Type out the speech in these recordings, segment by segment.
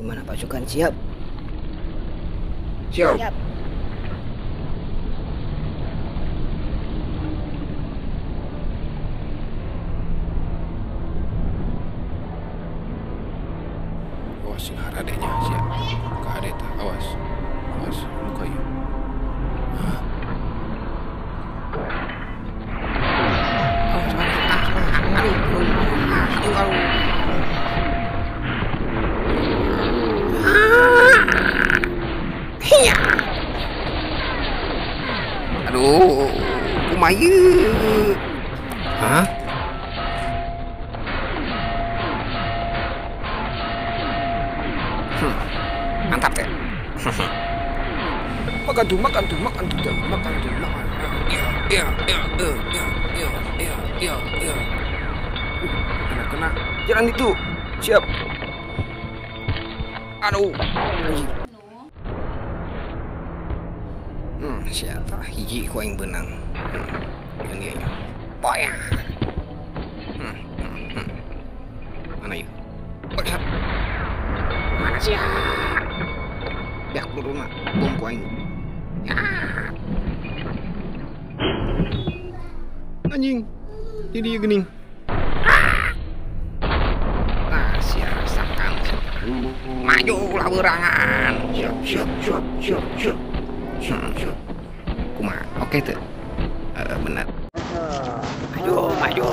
Gimana pasukan siap? Siap. Siap. Awas sih adeknya siap. Kak adek tak awas. Awas buka yuk. Aduh, kumayu. Hah? Mantap teh. Makan tuh. Ya. Kena. Jalan itu. Siap. Aduh. Siapa? Hiji ku yang benang. Ini. Boya. Mana yuk? Mana sih? Biak dulu nak bom ku aing. Ya. Anjing. Jadi gening. Nah, sia rasakan. Maju lah berangan. Siap. Kumaha? Oke tuh. Benar. Maju.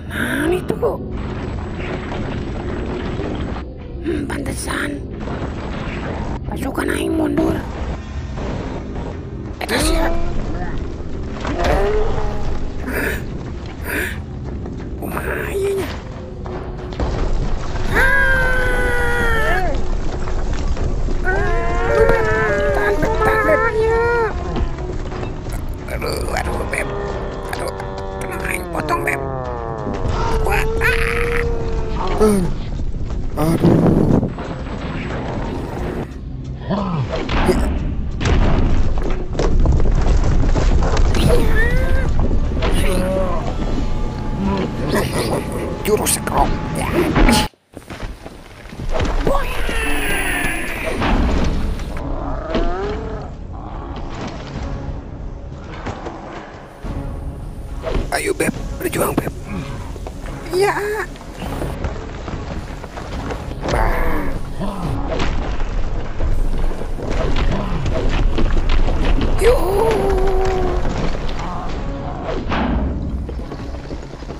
Nah, itu kok. Pantesan. Pasukan aing mundur. Eta siap. Kumaha ieu nya? Aduh, Beb. Aduh, tenang aing potong, Beb. Kuat. Aduh. Jurus sekrok. Ya. Ayo Beb, berjuang Beb. Iya. Yuk.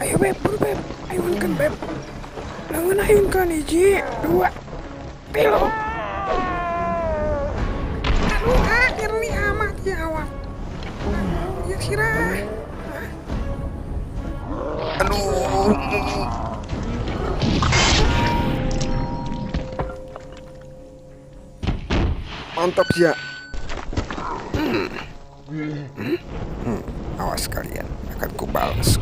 Ayo Beb, buru Beb. Ayunkan Beb. Jangan ayunkan hiji, 2, 3. Aduh, ngeri amat ya awak. Ya sirah. Aduh. Mantap sih ya. Awas kalian, akan kubalas.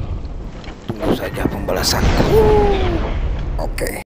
Tunggu saja pembalasanku. Oke.